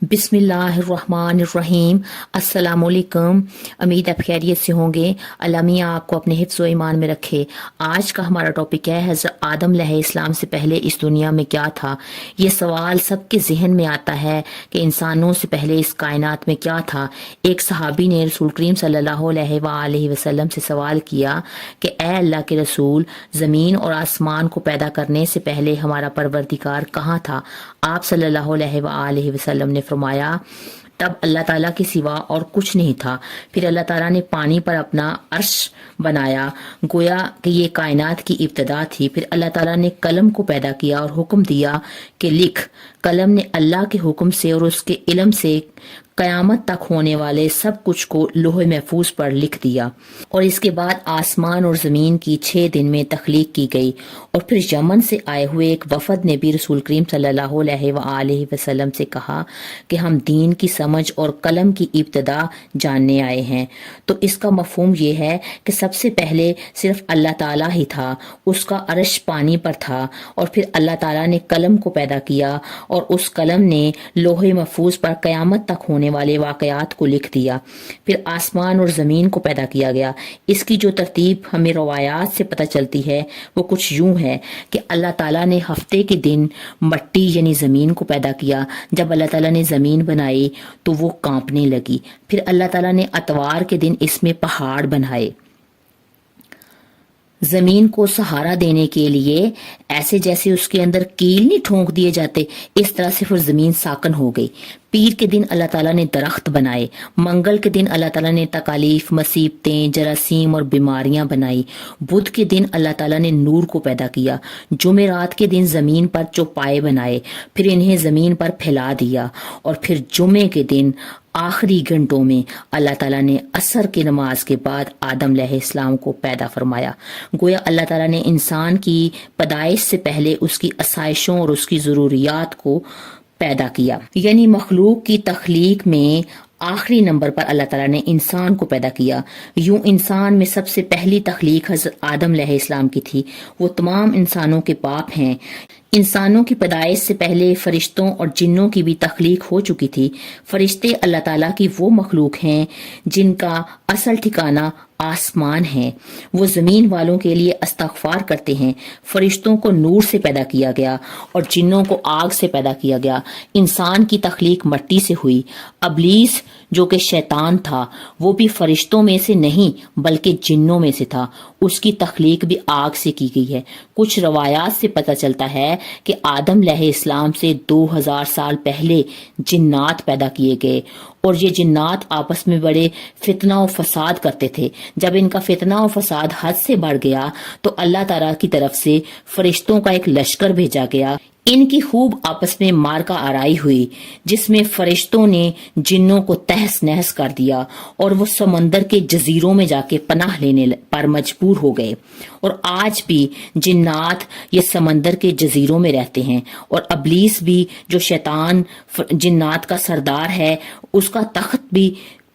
बिस्मिल्लाहिर्रहमानिर्रहीम। अस्सलाम वालेकुम। उम्मीद आप खैरियत से होंगे। अल्लाह मियां आपको अपने हिफ्ज़ व ईमान में रखे। आज का हमारा टॉपिक है हज़रत आदम अलैहिस्सलाम से पहले इस दुनिया में क्या था। ये सवाल सबके जहन में आता है कि इंसानों से पहले इस कायनात में क्या था। एक सहाबी ने रसूल करीम सल्लल्लाहु अलैहि वसल्लम से सवाल किया कि ए अल्लाह के रसूल, ज़मीन और आसमान को पैदा करने से पहले हमारा परवरदिगार कहाँ था। आप सल्लल्लाहु अलैहि वसल्लम ने फरमाया, तब अल्लाह ताला के सिवा और कुछ नहीं था। फिर अल्लाह ताला ने पानी पर अपना अर्श बनाया, गोया कि ये कायनात की इब्तदा थी। फिर अल्लाह ताला ने कलम को पैदा किया और हुक्म दिया कि लिख। कलम ने अल्लाह के हुक्म से और उसके इल्म से कयामत तक होने वाले सब कुछ को लोहे महफूज पर लिख दिया। और इसके बाद आसमान और ज़मीन की 6 दिन में तख्लीक की गई। और फिर यमन से आए हुए एक वफद ने भी रसूल करीम सल्लल्लाहु अलैहि वसल्लम से कहा कि हम दीन की समझ और कलम की इब्तदा जानने आए हैं। तो इसका मफहूम ये है कि सबसे पहले सिर्फ अल्लाह ताला ही था, उसका अर्श पानी पर था। और फिर अल्लाह ताला ने कलम को पैदा किया और उस कलम ने लोहे महफूज पर कयामत तक होने वाले वाकयात को लिख दिया। फिर आसमान और ज़मीन को पैदा किया गया। इसकी जो तरतीब हमें रवायात से पता चलती है वो कुछ यूं है कि अल्लाह ताला ने हफ्ते के दिन मट्टी यानी ज़मीन को पैदा किया। जब अल्लाह ताला ने ज़मीन बनाई तो वो कांपने लगी। फिर अल्लाह ताला ने अतवार के दिन इसमें पहाड़ बनाए, जमीन को सहारा देने के लिए, ऐसे जैसे उसके अंदर कील नहीं ठोंक दिए जाते, इस तरह से फिर जमीन साकन हो गई। पीर के दिन अल्लाह ताला ने दरख्त बनाए। मंगल के दिन अल्लाह ताला ने तकालीफ, मसीबतें, जरासीम और बीमारियां बनाई। बुध के दिन अल्लाह ताला ने नूर को पैदा किया। जुमेरात के दिन जमीन पर चौपाए बनाए, फिर इन्हें जमीन पर फैला दिया। और फिर जुमे के दिन आखिरी घंटों में अल्लाह ताला ने असर की नमाज के बाद आदम अलैहिस्सलाम को पैदा फरमाया। गोया अल्लाह ताला ने इंसान की पैदाइश से पहले उसकी आसाइशों और उसकी ज़रूरियात को पैदा किया। यानी मखलूक की तख्लीक में आखिरी नंबर पर अल्लाह ताला ने इंसान को पैदा किया। यूं इंसान में सबसे पहली तख्लीक हज़रत आदम अलैहिस्सलाम की थी। वो तमाम इंसानों के बाप हैं। इंसानों की पैदाइश से पहले फरिश्तों और जिन्नों की भी तख्लीक हो चुकी थी। फरिश्ते अल्लाह ताला की वो मखलूक हैं जिनका असल ठिकाना आसमान है। वो जमीन वालों के लिए इस्तगफार करते हैं। फरिश्तों को नूर से पैदा किया गया और जिन्नों को आग से पैदा किया गया। इंसान की तख्लीक मट्टी से हुई। अबलीस जो कि शैतान था वो भी फरिश्तों में से नहीं बल्कि जिन्नों में से था। उसकी तख्लीक भी आग से की गई है। कुछ रवायात से पता चलता है कि आदम अलैहिस्सलाम से 2000 साल पहले जिन्नात पैदा किए गए और ये जिन्नात आपस में बड़े फितना और फसाद करते थे। जब इनका फितना और फसाद हद से बढ़ गया तो अल्लाह ताला की तरफ से फरिश्तों का एक लश्कर भेजा गया। इनकी खूब आपस में मारका आराई हुई जिसमें फरिश्तों ने जिन्नों को तहस नहस कर दिया और वो समंदर के जजीरों में जाके पनाह लेने पर मजबूर हो गए। और आज भी जिन्नात ये समंदर के जजीरों में रहते हैं। और अबलीस भी जो शैतान जिन्नात का सरदार है उसका तख्त भी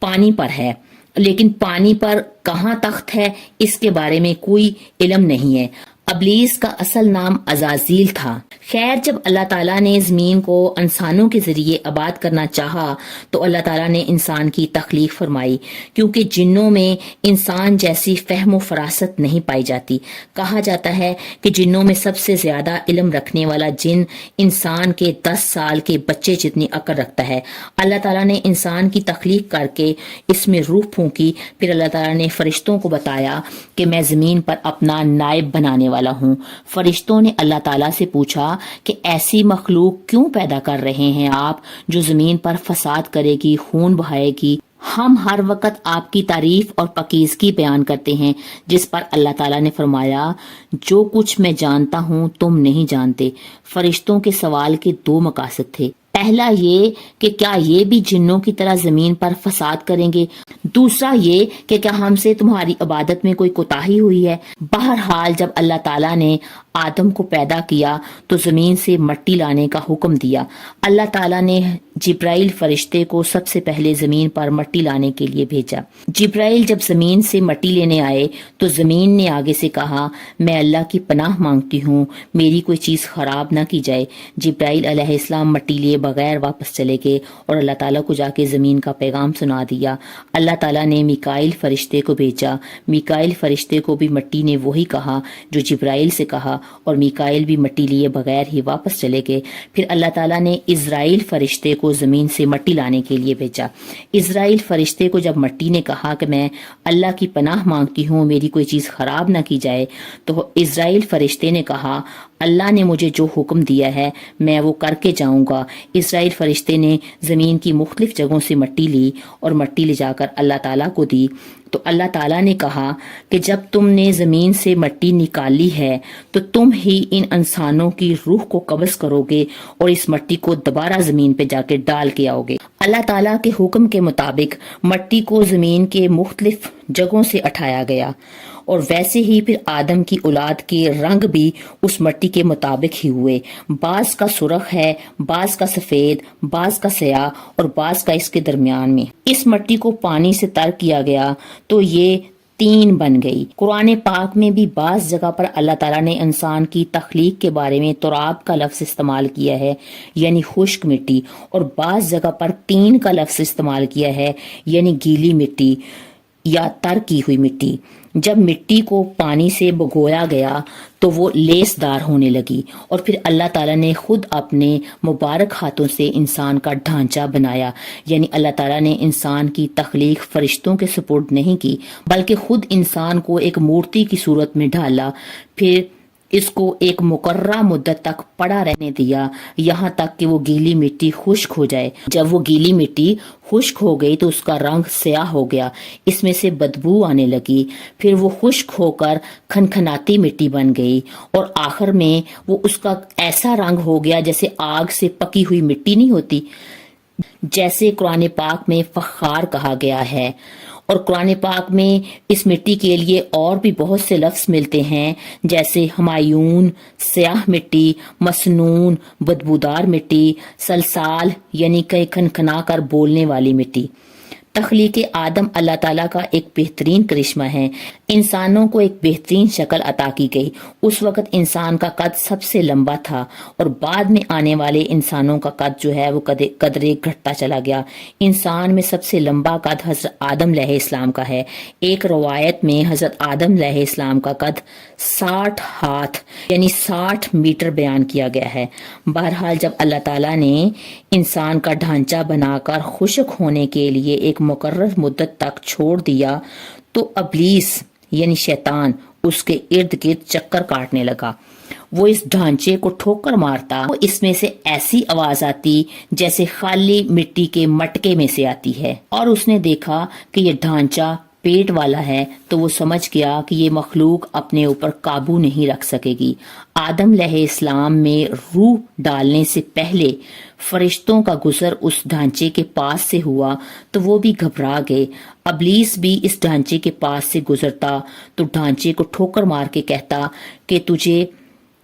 पानी पर है, लेकिन पानी पर कहाँ तख्त है इसके बारे में कोई इल्म नहीं है। अबलीस का असल नाम अजाजील था। खैर, जब अल्लाह ताला ने ज़मीन को इंसानों के जरिए आबाद करना चाहा तो अल्लाह ताला ने इंसान की तख्लीक फरमाई, क्योंकि जिन्नों में इंसान जैसी फहम व फरासत नहीं पाई जाती। कहा जाता है कि जिन्नों में सबसे ज्यादा इल्म रखने वाला जिन इंसान के 10 साल के बच्चे जितनी अक्ल रखता है। अल्लाह ताला ने इंसान की तख्लीक करके इसमें रूह फूंकी। फिर अल्लाह ताला ने फरिश्तों को बताया कि मैं जमीन पर अपना नायब बनाने वाला हूँ। फरिश्तों ने अल्लाह ताला से पूछा कि ऐसी मखलूक क्यों पैदा कर रहे हैं आप जो जमीन पर फसाद करेगी, खून बहाएगी। हम हर वक्त आपकी तारीफ और पकीज़गी बयान करते हैं। जिस पर अल्लाह ताला ने फरमाया, जो कुछ मैं जानता हूँ तुम नहीं जानते। फरिश्तों के सवाल के 2 मकासद थे। पहला ये कि क्या ये भी जिन्नों की तरह जमीन पर फसाद करेंगे। दूसरा ये कि क्या हमसे तुम्हारी इबादत में कोई कोताही हुई है। बहरहाल जब अल्लाह ताला ने आदम को पैदा किया तो जमीन से मट्टी लाने का हुक्म दिया। अल्लाह ताला ने जिब्राइल फरिश्ते को सबसे पहले जमीन पर मट्टी लाने के लिए भेजा। जिब्राइल जब जमीन से मट्टी लेने आए तो जमीन ने आगे से कहा, मैं अल्लाह की पनाह मांगती हूँ, मेरी कोई चीज खराब ना की जाए। जिब्राइल अलैहिस्सलाम मट्टी लिए बगैर वापस चले गए और अल्लाह ताला को जाके जमीन का पैगाम सुना दिया। अल्लाह ताला ने मिकाइल फरिश्ते को भेजा। मिकाइल फरिश्ते को भी मट्टी ने वही कहा जो जिब्राइल से कहा और मिकाइल भी मट्टी लिए बगैर ही वापस चले गए। फिर अल्लाह ताला ने इज़राइल फरिश्ते को जमीन से मट्टी लाने के लिए भेजा। इज़राइल फरिश्ते को जब मट्टी ने कहा कि मैं अल्लाह की पनाह मांगती हूँ, मेरी कोई चीज खराब ना की जाए, तो इज़राइल फरिश्ते ने कहा, अल्लाह ने मुझे जो हुक्म दिया है मैं वो करके जाऊंगा। इज़राइल फरिश्ते ने जमीन की मुख्तलिफ जगहों से मट्टी ली और मट्टी ले जाकर अल्लाह ताला को दी। तो अल्लाह ताला ने कहा कि जब तुमने जमीन से मट्टी निकाली है तो तुम ही इन इंसानों की रूह को कब्ज करोगे और इस मट्टी को दोबारा जमीन पे जाके डाल के आओगे। अल्लाह ताला के हुक्म के मुताबिक मट्टी को जमीन के मुख्तलिफ जगहों से उठाया गया और वैसे ही फिर आदम की औलाद के रंग भी उस मट्टी के मुताबिक ही हुए। बाज का सुर्ख है, बाज का सफेद, बाज का स्याह और बाज का इसके दरमियान में। इस मट्टी को पानी से तर किया गया तो ये तीन बन गई। कुरान पाक में भी बाज जगह पर अल्लाह ताला ने इंसान की तख्लीक के बारे में तुराब का लफ्ज इस्तेमाल किया है, यानी खुश्क मिट्टी, और बाज जगह पर तीन का लफ्ज इस्तेमाल किया है, यानी गीली मिट्टी या तर की हुई मिट्टी। जब मिट्टी को पानी से भिगोया गया तो वो लेसदार होने लगी और फिर अल्लाह ताला ने खुद अपने मुबारक हाथों से इंसान का ढांचा बनाया। यानी अल्लाह ताला ने इंसान की तख्लीक फरिश्तों के सुपुर्द नहीं की, बल्कि खुद इंसान को एक मूर्ति की सूरत में ढाला, फिर इसको एक मुकर्रा मुद्दत तक पड़ा रहने दिया, यहाँ तक कि वो गीली मिट्टी खुश्क हो जाए। जब वो गीली मिट्टी खुश्क हो गई तो उसका रंग स्याह हो गया, इसमें से बदबू आने लगी। फिर वो खुश्क होकर खनखनाती मिट्टी बन गई और आखिर में वो उसका ऐसा रंग हो गया जैसे आग से पकी हुई मिट्टी नहीं होती, जैसे कुरान पाक में फखार कहा गया है। और कुरान पाक में इस मिट्टी के लिए और भी बहुत से लफ्ज मिलते हैं, जैसे हमायून, स्याह मिट्टी, मसनून, बदबूदार मिट्टी, सलसाल यानी कई खनखना कर बोलने वाली मिट्टी। तख्लीक आदम अल्लाह ताला का एक बेहतरीन करिश्मा है। इंसानों को एक बेहतरीन शक्ल अता की गई। उस वक्त इंसान का कद सबसे लंबा था और बाद में आने वाले इंसानों का कद जो है वो कदरे घटता चला गया। इंसान में सबसे लंबा कद हजरत आदम अलैहिस्सलाम का है। एक रवायत में हजरत आदम अलैहिस्सलाम का कद 60 हाथ यानी 60 मीटर बयान किया गया है। बहरहाल जब अल्लाह ताला ने इंसान का ढांचा बनाकर खुश्क होने के लिए एक मुकर्रर मुद्दत तक छोड़ दिया तो अबलीस यानी शैतान उसके इर्द गिर्द चक्कर काटने लगा। वो इस ढांचे को ठोकर मारता तो इसमें से ऐसी आवाज आती जैसे खाली मिट्टी के मटके में से आती है। और उसने देखा कि ये ढांचा पेट वाला है तो वो समझ गया कि ये मखलूक अपने ऊपर काबू नहीं रख सकेगी। आदम अलैहिस्सलाम में रूह डालने से पहले फरिश्तों का गुजर उस ढांचे के पास से हुआ तो वो भी घबरा गए। अबलीस भी इस ढांचे के पास से गुजरता तो ढांचे को ठोकर मार के कहता कि तुझे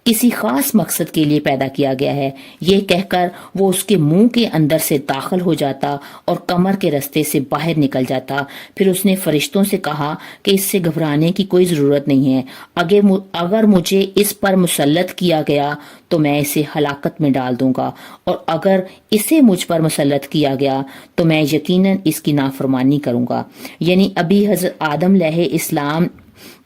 किसी खास मकसद के लिए पैदा किया गया है। ये कहकर वो उसके मुंह के अंदर से दाखिल हो जाता और कमर के रास्ते से बाहर निकल जाता। फिर उसने फरिश्तों से कहा कि इससे घबराने की कोई जरूरत नहीं है, अगर मुझे इस पर मुसल्लत किया गया तो मैं इसे हलाकत में डाल दूंगा, और अगर इसे मुझ पर मुसल्लत किया गया तो मैं यकीनन इसकी नाफरमानी करूंगा। यानी अभी हजरत आदम अलैहिस्सलाम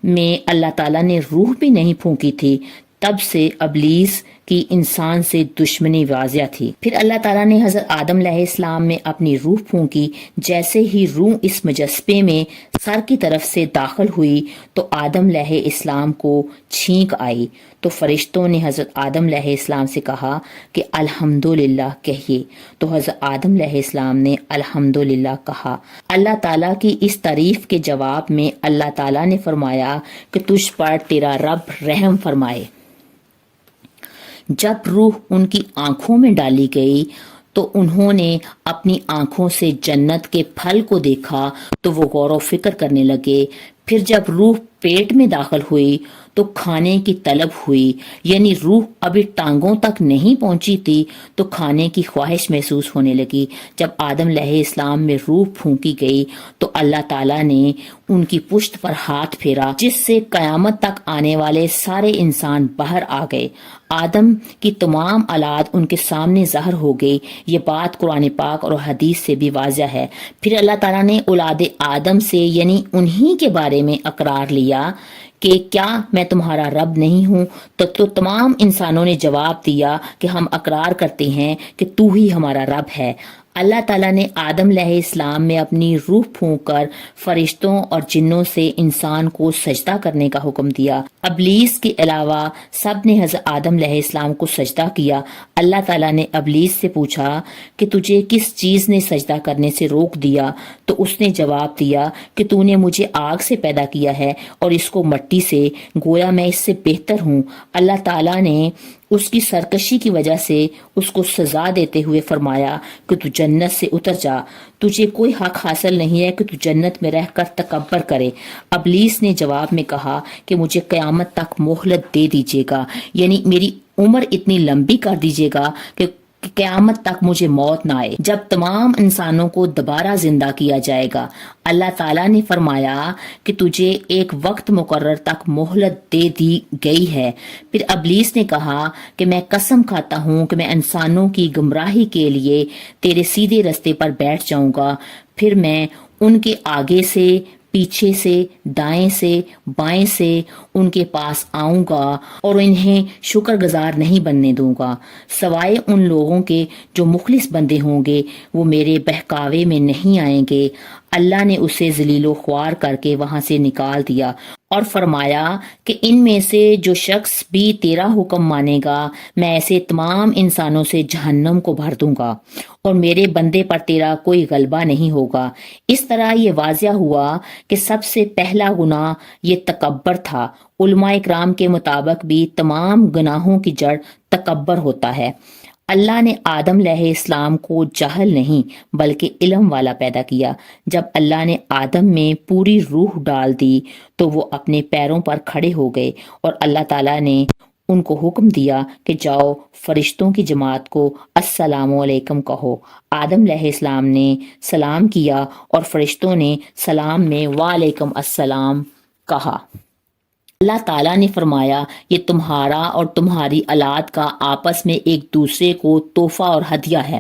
में अल्लाह ताला ने रूह भी नहीं फूंकी थी, तब से अबलीस की इंसान से दुश्मनी वाज़िया थी। फिर अल्लाह ताला ने हजरत आदम अलैहिस्सलाम में अपनी रूह फूंकी। जैसे ही रूह इस मुजस्समे में सर की तरफ से दाखिल हुई तो आदम अलैहिस्सलाम को छींक आई। तो फरिश्तों ने हजरत आदम अलैहिस्सलाम से कहा कि अल्हम्दुलिल्लाह कहिए। तो हजरत आदम अलैहिस्सलाम ने अल्हम्दुलिल्लाह कहा। अल्लाह ताला की इस तारीफ के जवाब में अल्लाह ताला ने फरमाया कि तुझ पर तेरा रब रहम फरमाए। जब रूह उनकी आंखों में डाली गई तो उन्होंने अपनी आंखों से जन्नत के फल को देखा तो वो गौर व फिक्र करने लगे। फिर जब रूह पेट में दाखिल हुई تو کھانے کی طلب ہوئی، یعنی روح ابھی ٹانگوں تک نہیں پہنچی تھی تو کھانے کی خواہش محسوس ہونے لگی۔ جب آدم علیہ السلام میں روح پھونکی گئی تو اللہ تعالیٰ نے ان کی پشت پر ہاتھ پھیرا، جس سے قیامت تک آنے والے سارے انسان باہر آ گئے۔ آدم کی تمام اولاد ان کے سامنے ظاہر ہو گئی۔ یہ بات قرآن پاک اور حدیث سے بھی واضح ہے۔ پھر اللہ تعالیٰ نے اولاد آدم سے یعنی انہی کے بارے میں اقرار لیا کہ کیا میں تمہارا رب نہیں ہوں؟ تو تمام انسانوں نے جواب دیا کہ ہم اقرار کرتے ہیں کہ تو ہی ہمارا رب ہے۔ اللہ تعالیٰ نے آدم علیہ السلام میں اپنی روح پھونک کر فرشتوں اور جنوں سے انسان کو سجدہ کرنے کا حکم دیا۔ ابلیس کے علاوہ سب نے حضرت آدم علیہ السلام کو سجدہ کیا۔ اللہ تعالیٰ نے ابلیس سے پوچھا کہ تجھے کس چیز نے سجدہ کرنے سے روک دیا؟ تو اس نے جواب دیا کہ تو نے مجھے آگ سے پیدا کیا ہے اور اس کو مٹی سے، گویا میں اس سے بہتر ہوں۔ اللہ تعالیٰ نے اس کی سرکشی کی وجہ سے اس کو سزا دیتے ہوئے فرمایا کہ تو جنت سے اتر جا، تجھے کوئی حق حاصل نہیں ہے کہ تو جنت میں رہ کر تکبر کرے۔ ابلیس نے جواب میں کہا کہ مجھے قیامت تک مہلت دے دیجیے گا، یعنی میری عمر اتنی لمبی کر دیجیے گا کہ قیامت تک مجھے موت نہ آئے، جب تمام انسانوں کو دوبارہ زندہ کیا جائے گا۔ اللہ تعالیٰ نے فرمایا کہ تجھے ایک وقت مقرر تک مہلت دے دی گئی ہے۔ پھر ابلیس نے کہا کہ میں قسم کھاتا ہوں کہ میں انسانوں کی گمراہی کے لیے تیرے سیدھے رستے پر بیٹھ جاؤں گا، پھر میں ان کے آگے سے، پیچھے سے، دائیں سے، بائیں سے ان کے پاس آؤں گا اور انہیں شکر گزار نہیں بننے دوں گا، سوائے ان لوگوں کے جو مخلص بندے ہوں گے، وہ میرے بہکاوے میں نہیں آئیں گے۔ اللہ نے اسے ذلیل و خوار کر کے وہاں سے نکال دیا اور فرمایا کہ ان میں سے جو شخص بھی تیرا حکم مانے گا، میں ایسے تمام انسانوں سے جہنم کو بھر دوں گا اور میرے بندے پر تیرا کوئی غلبہ نہیں ہوگا۔ اس طرح یہ واضح ہوا کہ سب سے پہلا گناہ یہ تکبر تھا۔ علماء اکرام کے مطابق بھی تمام گناہوں کی جڑ تکبر ہوتا ہے۔ اللہ نے آدم علیہ السلام کو جاہل نہیں بلکہ علم والا پیدا کیا۔ جب اللہ نے آدم میں پوری روح ڈال دی تو وہ اپنے پیروں پر کھڑے ہو گئے اور اللہ تعالیٰ نے ان کو حکم دیا کہ جاؤ فرشتوں کی جماعت کو السلام علیکم کہو۔ آدم علیہ السلام نے سلام کیا اور فرشتوں نے سلام میں وعلیکم السلام کہا۔ اللہ تعالیٰ نے فرمایا یہ تمہارا اور تمہاری اولاد کا آپس میں ایک دوسرے کو تحفہ اور ہدیہ ہے۔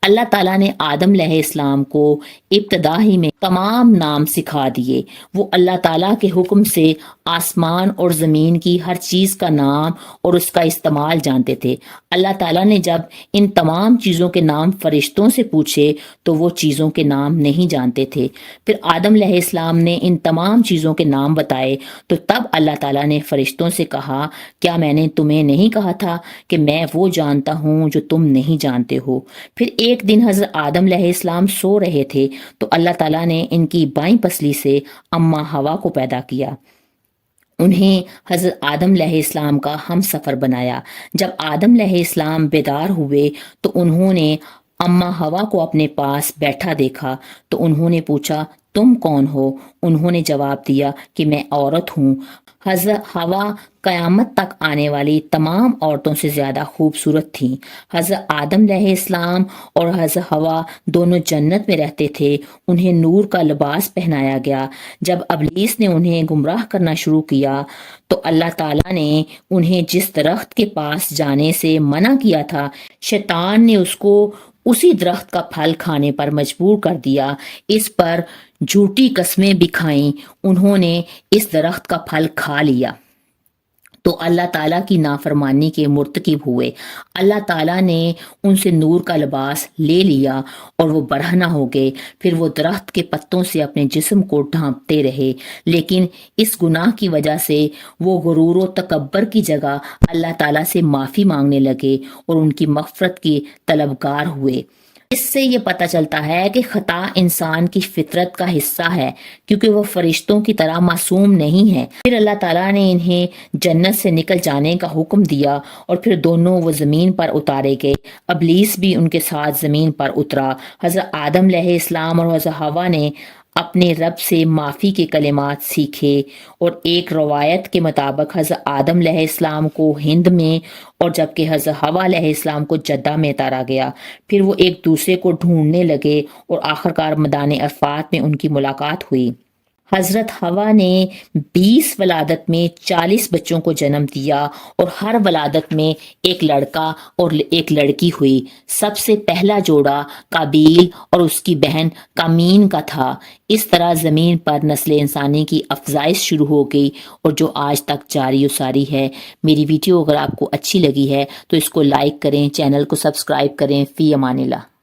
اللہ تعالیٰ نے آدم علیہ السلام کو ابتدا ہی میں تمام نام سکھا دیے۔ وہ اللہ تعالیٰ کے حکم سے آسمان اور زمین کی ہر چیز کا نام اور اس کا استعمال جانتے تھے۔ اللہ تعالیٰ نے جب ان تمام چیزوں کے نام فرشتوں سے پوچھے تو وہ چیزوں کے نام نہیں جانتے تھے۔ پھر آدم علیہ السلام نے ان تمام چیزوں کے نام بتائے تو تب اللہ تعالیٰ نے فرشتوں سے کہا کیا میں نے تمہیں نہیں کہا تھا کہ میں وہ جانتا ہوں جو تم نہیں جانتے ہو؟ پھر ایک دن حضرت آدم علیہ السلام سو رہے تھے تو اللہ تعالیٰ نے ان کی بائیں پسلی سے اماں ہوا کو پیدا کیا۔ انہیں حضرت آدم علیہ السلام کا ہم سفر بنایا۔ جب آدم علیہ السلام بیدار ہوئے تو انہوں نے اماں ہوا کو اپنے پاس بیٹھا دیکھا تو انہوں نے پوچھا تم کون ہو؟ انہوں نے جواب دیا کہ میں عورت ہوں۔ حضرت ہوا قیامت تک آنے والی تمام عورتوں سے زیادہ خوبصورت تھیں۔ حضرت آدم علیہ السلام اور حضرت ہوا دونوں جنت میں رہتے تھے۔ انہیں نور کا لباس پہنایا گیا۔ جب ابلیس نے انہیں گمراہ کرنا شروع کیا تو اللہ تعالیٰ نے انہیں جس درخت کے پاس جانے سے منع کیا تھا، شیطان نے اس کو اسی درخت کا پھل کھانے پر مجبور کر دیا۔ اس پر جھوٹی قسمیں بھی کھائیں۔ انہوں نے اس درخت کا پھل کھا لیا تو اللہ تعالیٰ کی نافرمانی کے مرتکب ہوئے۔ اللہ تعالیٰ نے ان سے نور کا لباس لے لیا اور وہ برہنہ ہو گئے۔ پھر وہ درخت کے پتوں سے اپنے جسم کو ڈھانپتے رہے، لیکن اس گناہ کی وجہ سے وہ غرور و تکبر کی جگہ اللہ تعالیٰ سے معافی مانگنے لگے اور ان کی مغفرت کی طلبگار ہوئے۔ اس سے یہ پتہ چلتا ہے کہ خطا انسان کی فطرت کا حصہ ہے کیونکہ وہ فرشتوں کی طرح معصوم نہیں ہے۔ پھر اللہ تعالیٰ نے انہیں جنت سے نکل جانے کا حکم دیا اور پھر دونوں وہ زمین پر اتارے گئے۔ ابلیس بھی ان کے ساتھ زمین پر اترا۔ حضرت آدم علیہ السلام اور حضرت ہوا نے اپنے رب سے معافی کے کلمات سیکھے، اور ایک روایت کے مطابق حضرت آدم علیہ السلام کو ہند میں اور جبکہ حضرت حوا علیہ السلام کو جدہ میں اتارا گیا۔ پھر وہ ایک دوسرے کو ڈھونڈنے لگے اور آخرکار میدان عرفات میں ان کی ملاقات ہوئی۔ حضرت حوا نے 20 ولادت میں 40 بچوں کو جنم دیا، اور ہر ولادت میں ایک لڑکا اور ایک لڑکی ہوئی۔ سب سے پہلا جوڑا قابیل اور اس کی بہن کامین کا تھا۔ اس طرح زمین پر نسل انسانی کی افزائش شروع ہو گئی، اور جو آج تک جاری و ساری ہے۔ میری ویڈیو اگر آپ کو اچھی لگی ہے تو اس کو لائک کریں، چینل کو سبسکرائب کریں۔ فی امان اللہ۔